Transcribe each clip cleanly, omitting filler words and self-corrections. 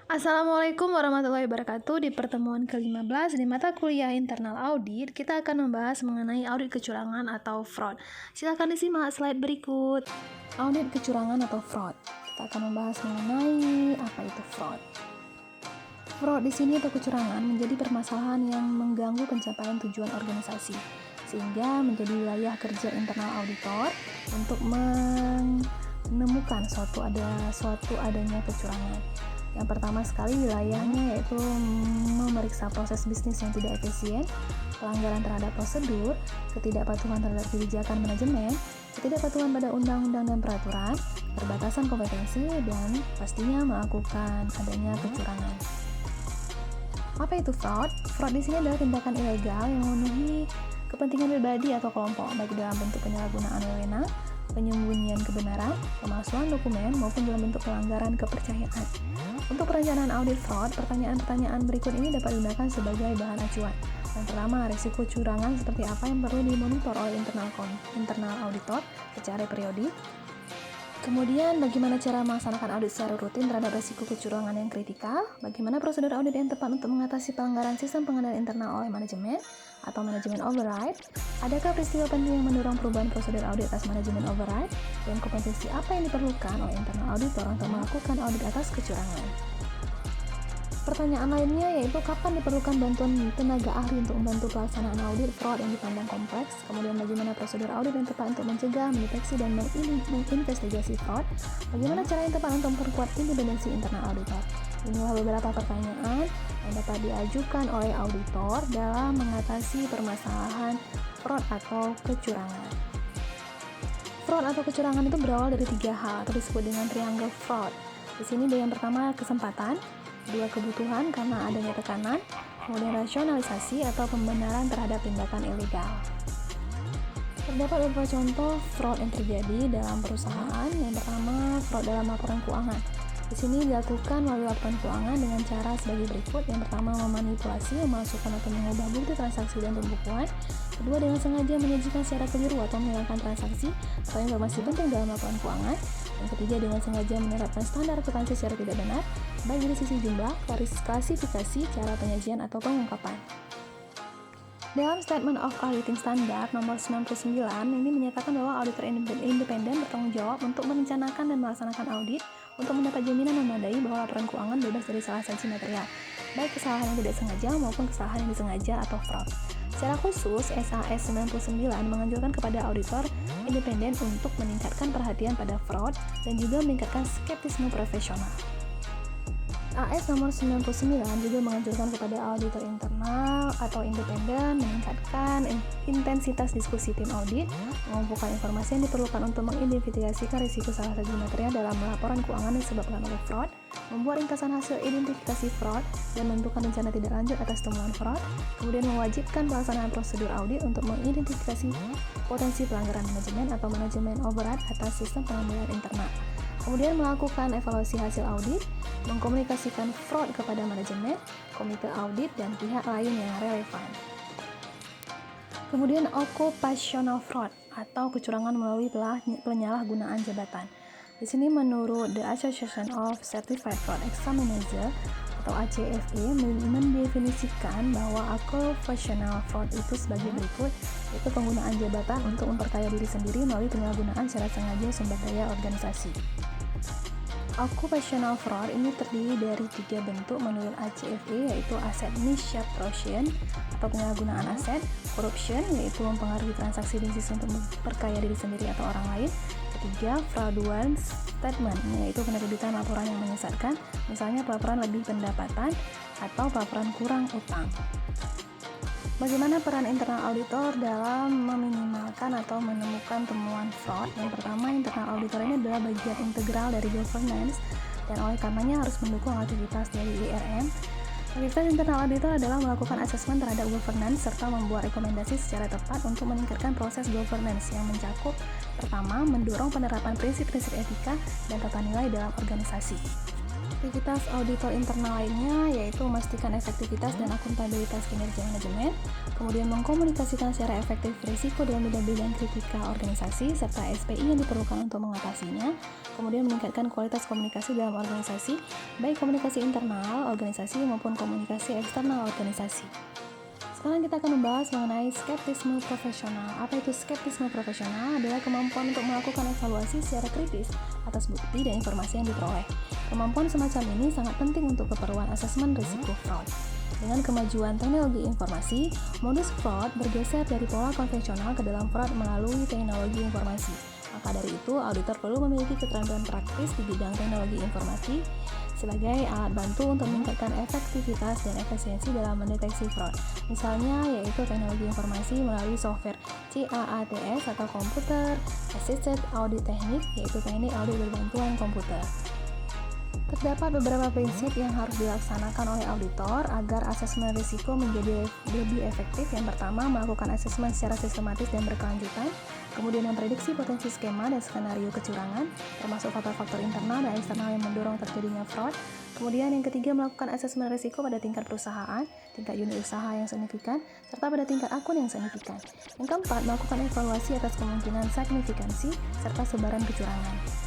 Assalamualaikum warahmatullahi wabarakatuh. Di pertemuan ke-15 di mata kuliah internal audit, kita akan membahas mengenai audit kecurangan atau fraud. Silakan disimak slide berikut. Audit kecurangan atau fraud. Kita akan membahas mengenai apa itu fraud. Fraud di sini atau kecurangan menjadi permasalahan yang mengganggu pencapaian tujuan organisasi, sehingga menjadi wilayah kerja internal auditor untuk menemukan suatu adanya kecurangan. Yang pertama sekali wilayahnya yaitu memeriksa proses bisnis yang tidak efisien, pelanggaran terhadap prosedur, ketidakpatuhan terhadap kebijakan manajemen, ketidakpatuhan pada undang-undang dan peraturan, keterbatasan kompetensi, dan pastinya melakukan adanya kecurangan. Apa itu fraud? Fraud di sini adalah tindakan ilegal yang memenuhi kepentingan pribadi atau kelompok, baik dalam bentuk penyalahgunaan wewenang, penyembunyian kebenaran, pemalsuan dokumen, maupun dalam bentuk pelanggaran kepercayaan. Untuk perencanaan audit fraud, pertanyaan-pertanyaan berikut ini dapat digunakan sebagai bahan acuan. Yang pertama, risiko kecurangan seperti apa yang perlu dimonitor oleh internal auditor secara periodik. Kemudian, bagaimana cara melaksanakan audit secara rutin terhadap risiko kecurangan yang kritikal? Bagaimana prosedur audit yang tepat untuk mengatasi pelanggaran sistem pengendalian internal oleh manajemen atau manajemen override? Adakah peristiwa penting yang mendorong perubahan prosedur audit atas manajemen override? Dan kompetensi apa yang diperlukan oleh internal auditor untuk melakukan audit atas kecurangan? Pertanyaan lainnya yaitu kapan diperlukan bantuan tenaga ahli untuk membantu pelaksanaan audit fraud yang dipandang kompleks, kemudian bagaimana prosedur audit yang tepat untuk mencegah, mendeteksi, dan menginvestigasi fraud, bagaimana cara yang tepat untuk memperkuat independensi internal auditor. Inilah beberapa pertanyaan yang dapat diajukan oleh auditor dalam mengatasi permasalahan fraud atau kecurangan. Fraud atau kecurangan itu berawal dari 3 hal atau disebut dengan triangle fraud. Di sini yang pertama kesempatan, kedua kebutuhan karena adanya tekanan, kemudian rasionalisasi atau pembenaran terhadap tindakan ilegal. Terdapat beberapa contoh fraud yang terjadi dalam perusahaan. Yang pertama, fraud dalam laporan keuangan. Di sini dilakukan melalui laporan keuangan dengan cara sebagai berikut. Yang pertama, memanipulasi, memasukkan atau mengubah bukti transaksi dan pembukuan. Kedua, dengan sengaja menyajikan secara keliru atau menghilangkan transaksi atau informasi penting dalam laporan keuangan. Yang ketiga, dengan sengaja menerapkan standar akuntansi secara tidak benar, baik dari sisi jumlah, klasifikasi, cara penyajian, atau pengungkapan. Dalam Statement of Auditing Standard nomor 99, ini menyatakan bahwa auditor independen bertanggung jawab untuk merencanakan dan melaksanakan audit untuk mendapat jaminan memadai bahwa laporan keuangan bebas dari salah satu material, baik kesalahan yang tidak sengaja maupun kesalahan yang disengaja atau fraud. Secara khusus, SAS 99 menganjurkan kepada auditor independen untuk meningkatkan perhatian pada fraud dan juga meningkatkan skeptisme profesional. AS nomor 99 juga menganjurkan kepada auditor internal atau independen meningkatkan intensitas diskusi tim audit, mengumpulkan informasi yang diperlukan untuk mengidentifikasikan risiko salah satu material dalam laporan keuangan yang disebabkan oleh fraud, membuat ringkasan hasil identifikasi fraud, dan menentukan rencana tidak lanjut atas temuan fraud, kemudian mewajibkan pelaksanaan prosedur audit untuk mengidentifikasi potensi pelanggaran manajemen atau manajemen override atas sistem pengendalian internal. Kemudian melakukan evaluasi hasil audit, mengkomunikasikan fraud kepada manajemen, komite audit, dan pihak lain yang relevan. Kemudian occupational fraud atau kecurangan melalui penyalahgunaan jabatan. Di sini menurut The Association of Certified Fraud Examiners atau ACFE mendefinisikan bahwa occupational fraud itu sebagai berikut, yaitu penggunaan jabatan untuk memperkaya diri sendiri melalui penyalahgunaan secara sengaja sumber daya organisasi. Occupational fraud ini terdiri dari 3 bentuk menurut ACFE, yaitu asset misappropriation atau penyalahgunaan aset, corruption yaitu mempengaruhi transaksi bisnis untuk memperkaya diri sendiri atau orang lain. Ketiga, fraudulent statement yaitu penerbitan laporan yang menyesatkan, misalnya pelaporan lebih pendapatan atau pelaporan kurang utang. Bagaimana peran internal auditor dalam meminimalkan atau menemukan temuan fraud? Yang pertama, internal auditor ini adalah bagian integral dari governance dan oleh karenanya harus mendukung aktivitas dari IRM. Aktivitas internal auditor adalah melakukan asesmen terhadap governance serta membuat rekomendasi secara tepat untuk meningkatkan proses governance yang mencakup pertama, mendorong penerapan prinsip-prinsip etika dan tata nilai dalam organisasi. Aktivitas auditor internal lainnya yaitu memastikan efektivitas dan akuntabilitas kinerja manajemen, kemudian mengkomunikasikan secara efektif risiko dalam bidang-bidang kritikal organisasi serta SPI yang diperlukan untuk mengatasinya, kemudian meningkatkan kualitas komunikasi dalam organisasi, baik komunikasi internal organisasi maupun komunikasi eksternal organisasi. Sekarang kita akan membahas mengenai skeptisme profesional. Apa itu skeptisme profesional? Adalah kemampuan untuk melakukan evaluasi secara kritis atas bukti dan informasi yang diperoleh. Kemampuan semacam ini sangat penting untuk keperluan asesmen risiko fraud. Dengan kemajuan teknologi informasi, modus fraud bergeser dari pola konvensional ke dalam fraud melalui teknologi informasi. Maka dari itu, auditor perlu memiliki keterampilan praktis di bidang teknologi informasi sebagai alat bantu untuk meningkatkan efektivitas dan efisiensi dalam mendeteksi fraud. Misalnya yaitu teknologi informasi melalui software CAATS atau Computer Assisted Audit Technique, yaitu teknik audit berbantuan komputer. Terdapat beberapa prinsip yang harus dilaksanakan oleh auditor agar asesmen risiko menjadi lebih efektif. Yang pertama, melakukan asesmen secara sistematis dan berkelanjutan, kemudian memprediksi potensi skema dan skenario kecurangan, termasuk faktor-faktor internal dan eksternal yang mendorong terjadinya fraud. Kemudian yang ketiga, melakukan asesmen risiko pada tingkat perusahaan, tingkat unit usaha yang signifikan, serta pada tingkat akun yang signifikan. Yang keempat, melakukan evaluasi atas kemungkinan signifikansi serta sebaran kecurangan.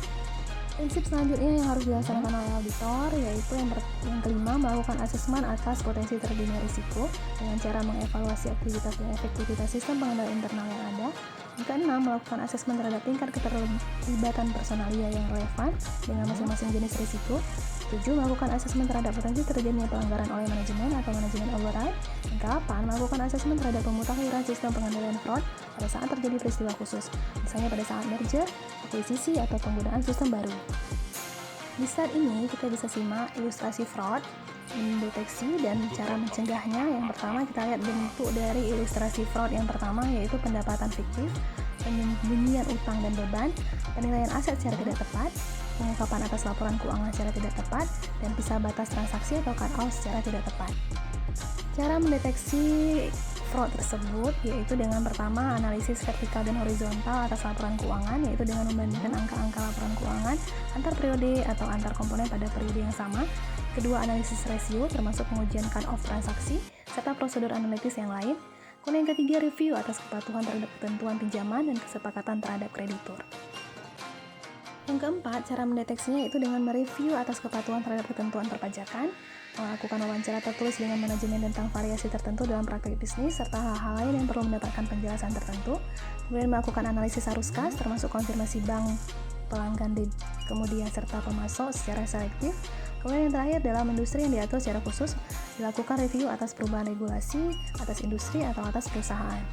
Prinsip selanjutnya yang harus dilaksanakan oleh auditor yaitu yang kelima, melakukan asesmen atas potensi terjadinya risiko dengan cara mengevaluasi aktivitas dan efektivitas sistem pengendalian internal yang ada. Yang keenam, melakukan asesmen terhadap tingkat keterlibatan personalia yang relevan dengan masing-masing jenis risiko. 7. Melakukan asesmen terhadap potensi terjadinya pelanggaran oleh manajemen atau manajemen override. Yang ke-8, melakukan asesmen terhadap pemutakhiran sistem pengendalian fraud pada saat terjadi peristiwa khusus, misalnya pada saat merger, akuisisi, atau penggunaan sistem baru. Di slide ini kita bisa simak ilustrasi fraud, mendeteksi, dan cara mencegahnya. Yang pertama kita lihat bentuk dari ilustrasi fraud yang pertama yaitu pendapatan fiktif, penyembunyian utang dan beban, penilaian aset secara tidak tepat, pengungkapan atas laporan keuangan secara tidak tepat, dan pisah batas transaksi atau cut-off secara tidak tepat. Cara mendeteksi fraud tersebut yaitu dengan pertama analisis vertikal dan horizontal atas laporan keuangan, yaitu dengan membandingkan angka-angka laporan keuangan antar periode atau antar komponen pada periode yang sama. Kedua, analisis rasio termasuk pengujian cut-off transaksi serta prosedur analitis yang lain. Kemudian yang ketiga, review atas kepatuhan terhadap ketentuan pinjaman dan kesepakatan terhadap kreditur. Yang keempat, cara mendeteksinya yaitu dengan mereview atas kepatuhan terhadap ketentuan perpajakan, melakukan wawancara tertulis dengan manajemen tentang variasi tertentu dalam praktik bisnis, serta hal-hal lain yang perlu mendapatkan penjelasan tertentu. Kemudian melakukan analisis arus kas, termasuk konfirmasi bank, pelanggan, kemudian serta pemasok secara selektif. Kemudian yang terakhir, dalam industri yang diatur secara khusus, dilakukan review atas perubahan regulasi, atas industri atau atas perusahaan.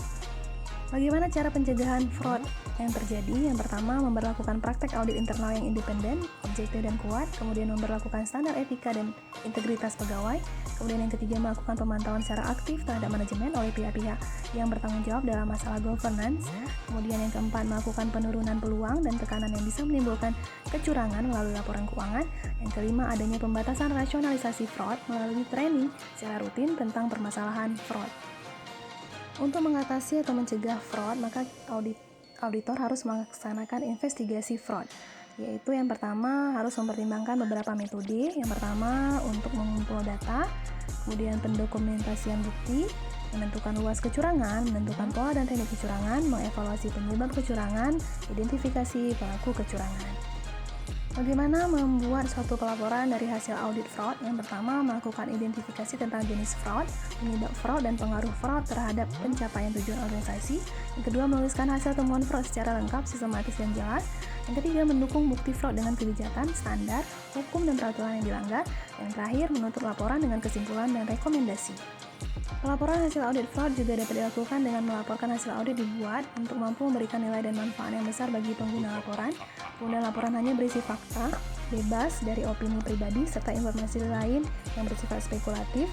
Bagaimana cara pencegahan fraud yang terjadi? Yang pertama, memberlakukan praktek audit internal yang independen, objektif dan kuat. Kemudian memberlakukan standar etika dan integritas pegawai. Kemudian yang ketiga, melakukan pemantauan secara aktif terhadap manajemen oleh pihak-pihak yang bertanggung jawab dalam masalah governance. Kemudian yang keempat, melakukan penurunan peluang dan tekanan yang bisa menimbulkan kecurangan melalui laporan keuangan. Yang kelima, adanya pembatasan rasionalisasi fraud melalui training secara rutin tentang permasalahan fraud. Untuk mengatasi atau mencegah fraud, maka auditor harus melaksanakan investigasi fraud, yaitu yang pertama harus mempertimbangkan beberapa metode. Yang pertama untuk mengumpul data, kemudian pendokumentasian bukti, menentukan luas kecurangan, menentukan pola dan teknik kecurangan, mengevaluasi penyebab kecurangan, identifikasi pelaku kecurangan. Bagaimana membuat suatu pelaporan dari hasil audit fraud? Yang pertama, melakukan identifikasi tentang jenis fraud, penyebab fraud, dan pengaruh fraud terhadap pencapaian tujuan organisasi. Yang kedua, menuliskan hasil temuan fraud secara lengkap, sistematis, dan jelas. Yang ketiga, mendukung bukti fraud dengan kebijakan, standar, hukum, dan peraturan yang dilanggar. Yang terakhir, menutup laporan dengan kesimpulan dan rekomendasi. Pelaporan hasil audit fraud juga dapat dilakukan dengan melaporkan hasil audit dibuat untuk mampu memberikan nilai dan manfaat yang besar bagi pengguna laporan. Kemudian laporan hanya berisi fakta, bebas dari opini pribadi, serta informasi lain yang bersifat spekulatif.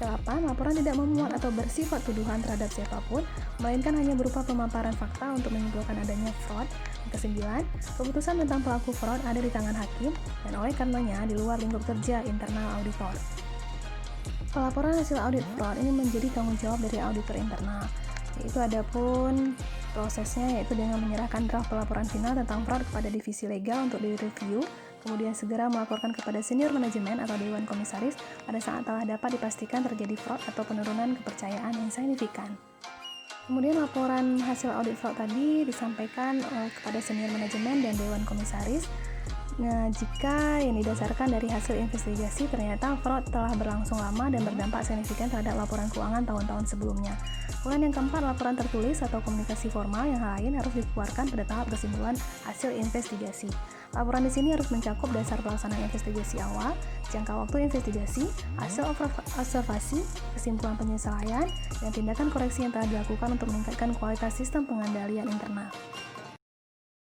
Ke-8, laporan tidak memuat atau bersifat tuduhan terhadap siapapun, melainkan hanya berupa pemaparan fakta untuk menyimpulkan adanya fraud. Yang ke-9, keputusan tentang pelaku fraud ada di tangan hakim dan oleh karenanya di luar lingkup kerja internal auditor. Pelaporan hasil audit fraud ini menjadi tanggung jawab dari auditor internal, yaitu adapun prosesnya yaitu dengan menyerahkan draft pelaporan final tentang fraud kepada divisi legal untuk direview, kemudian segera melaporkan kepada senior manajemen atau dewan komisaris pada saat telah dapat dipastikan terjadi fraud atau penurunan kepercayaan yang signifikan. Kemudian laporan hasil audit fraud tadi disampaikan kepada senior manajemen dan dewan komisaris. Nah, jika yang didasarkan dari hasil investigasi ternyata fraud telah berlangsung lama dan berdampak signifikan terhadap laporan keuangan tahun-tahun sebelumnya. Kemudian yang keempat, laporan tertulis atau komunikasi formal yang lain harus dikeluarkan pada tahap kesimpulan hasil investigasi. Laporan di sini harus mencakup dasar pelaksanaan investigasi awal, jangka waktu investigasi, hasil observasi, kesimpulan penyesuaian, dan tindakan koreksi yang telah dilakukan untuk meningkatkan kualitas sistem pengendalian internal.